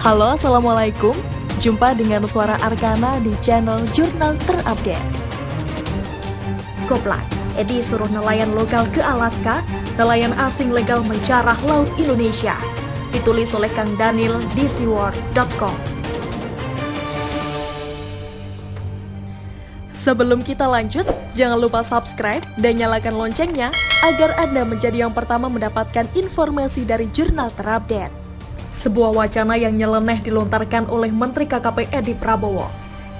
Halo, Assalamualaikum. Jumpa dengan Suara Arkana di channel Jurnal Terupdate. Koplak, Edi suruh nelayan lokal ke Alaska, nelayan asing legal menjarah laut Indonesia. Ditulis oleh Kang Daniel di seaworld.com. Sebelum kita lanjut, jangan lupa subscribe dan nyalakan loncengnya agar Anda menjadi yang pertama mendapatkan informasi dari Jurnal Terupdate. Sebuah wacana yang nyeleneh dilontarkan oleh Menteri KKP Edi Prabowo.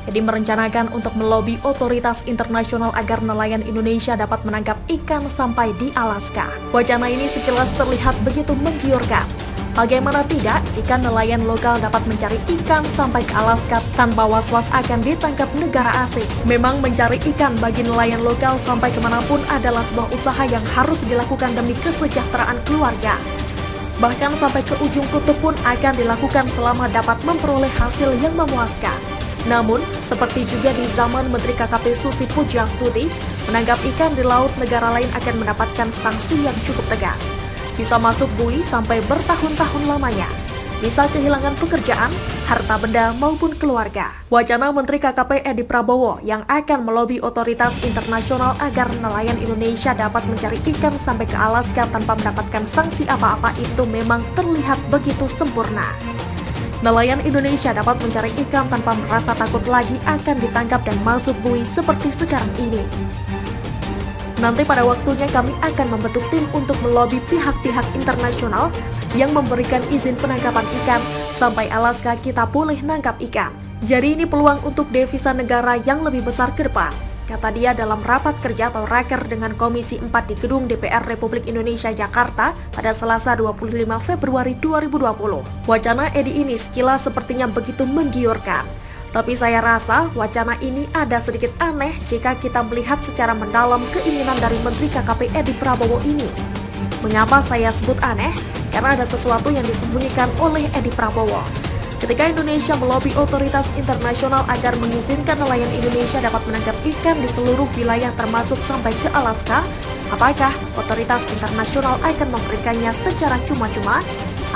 Edi merencanakan untuk melobi otoritas internasional agar nelayan Indonesia dapat menangkap ikan sampai di Alaska. Wacana ini sekilas terlihat begitu menggiurkan. Bagaimana tidak jika nelayan lokal dapat mencari ikan sampai ke Alaska tanpa was-was akan ditangkap negara asing? Memang mencari ikan bagi nelayan lokal sampai kemanapun adalah sebuah usaha yang harus dilakukan demi kesejahteraan keluarga. Bahkan sampai ke ujung kutub pun akan dilakukan selama dapat memperoleh hasil yang memuaskan. Namun, seperti juga di zaman Menteri KKP Susi Pujiastuti, menangkap ikan di laut negara lain akan mendapatkan sanksi yang cukup tegas. Bisa masuk bui sampai bertahun-tahun lamanya. Bisa kehilangan pekerjaan, harta benda maupun keluarga. Wacana Menteri KKP Edi Prabowo yang akan melobi otoritas internasional agar nelayan Indonesia dapat mencari ikan sampai ke Alaska tanpa mendapatkan sanksi apa-apa itu memang terlihat begitu sempurna. Nelayan Indonesia dapat mencari ikan tanpa merasa takut lagi akan ditangkap dan masuk bui seperti sekarang ini. Nanti pada waktunya kami akan membentuk tim untuk melobi pihak-pihak internasional yang memberikan izin penangkapan ikan sampai Alaska kita boleh nangkap ikan. Jadi ini peluang untuk devisa negara yang lebih besar ke depan, kata dia dalam rapat kerja atau raker dengan Komisi 4 di Gedung DPR Republik Indonesia Jakarta pada Selasa 25 Februari 2020. Wacana Edi ini sekilas sepertinya begitu menggiurkan. Tapi saya rasa wacana ini ada sedikit aneh jika kita melihat secara mendalam keinginan dari Menteri KKP Edi Prabowo ini. Mengapa saya sebut aneh? Karena ada sesuatu yang disembunyikan oleh Edi Prabowo. Ketika Indonesia melobi otoritas internasional agar mengizinkan nelayan Indonesia dapat menangkap ikan di seluruh wilayah termasuk sampai ke Alaska, apakah otoritas internasional akan memberikannya secara cuma-cuma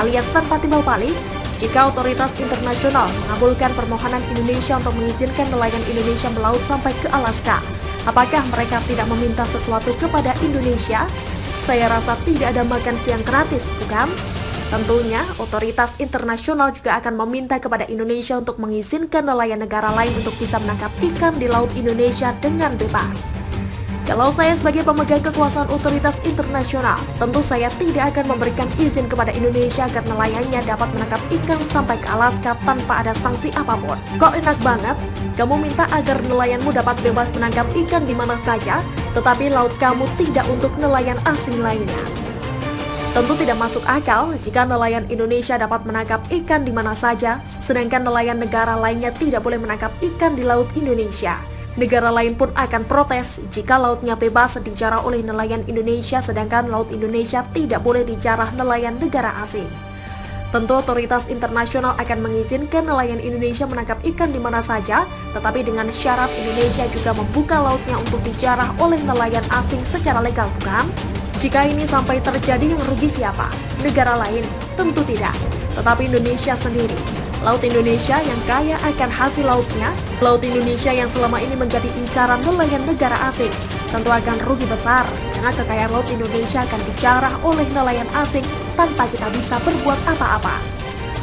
alias tanpa timbal balik? Jika otoritas internasional mengabulkan permohonan Indonesia untuk mengizinkan nelayan Indonesia melaut sampai ke Alaska, apakah mereka tidak meminta sesuatu kepada Indonesia? Saya rasa tidak ada makan siang gratis, bukan? Tentunya, otoritas internasional juga akan meminta kepada Indonesia untuk mengizinkan nelayan negara lain untuk bisa menangkap ikan di laut Indonesia dengan bebas. Kalau saya sebagai pemegang kekuasaan otoritas internasional, tentu saya tidak akan memberikan izin kepada Indonesia agar nelayannya dapat menangkap ikan sampai ke Alaska tanpa ada sanksi apapun. Kok enak banget? Kamu minta agar nelayanmu dapat bebas menangkap ikan di mana saja, tetapi laut kamu tidak untuk nelayan asing lainnya. Tentu tidak masuk akal jika nelayan Indonesia dapat menangkap ikan di mana saja, sedangkan nelayan negara lainnya tidak boleh menangkap ikan di laut Indonesia. Negara lain pun akan protes jika lautnya bebas dijarah oleh nelayan Indonesia sedangkan laut Indonesia tidak boleh dijarah nelayan negara asing. Tentu otoritas internasional akan mengizinkan nelayan Indonesia menangkap ikan di mana saja, tetapi dengan syarat Indonesia juga membuka lautnya untuk dijarah oleh nelayan asing secara legal, bukan? Jika ini sampai terjadi, yang rugi siapa? Negara lain? Tentu tidak, tetapi Indonesia sendiri. Laut Indonesia yang kaya akan hasil lautnya, laut Indonesia yang selama ini menjadi incaran nelayan negara asing, tentu akan rugi besar karena kekayaan laut Indonesia akan dijarah oleh nelayan asing tanpa kita bisa berbuat apa-apa.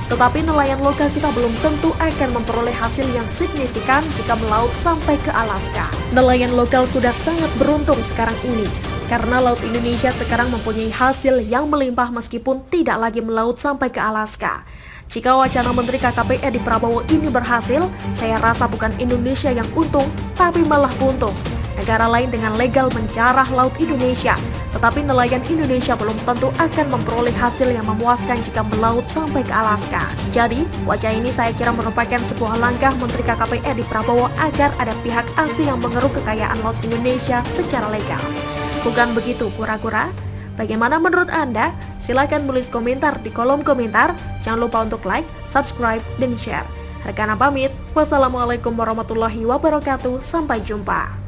Tetapi nelayan lokal kita belum tentu akan memperoleh hasil yang signifikan jika melaut sampai ke Alaska. Nelayan lokal sudah sangat beruntung sekarang ini, karena laut Indonesia sekarang mempunyai hasil yang melimpah meskipun tidak lagi melaut sampai ke Alaska. Jika wacana Menteri KKP Edi Prabowo ini berhasil, saya rasa bukan Indonesia yang untung, tapi malah buntung. Negara lain dengan legal menjarah laut Indonesia, tetapi nelayan Indonesia belum tentu akan memperoleh hasil yang memuaskan jika melaut sampai ke Alaska. Jadi, wacana ini saya kira merupakan sebuah langkah Menteri KKP Edi Prabowo agar ada pihak asing yang mengeruk kekayaan laut Indonesia secara legal. Bukan begitu pura-pura? Bagaimana menurut Anda? Silahkan tulis komentar di kolom komentar. Jangan lupa untuk like, subscribe, dan share. Arkana pamit. Wassalamualaikum warahmatullahi wabarakatuh. Sampai jumpa.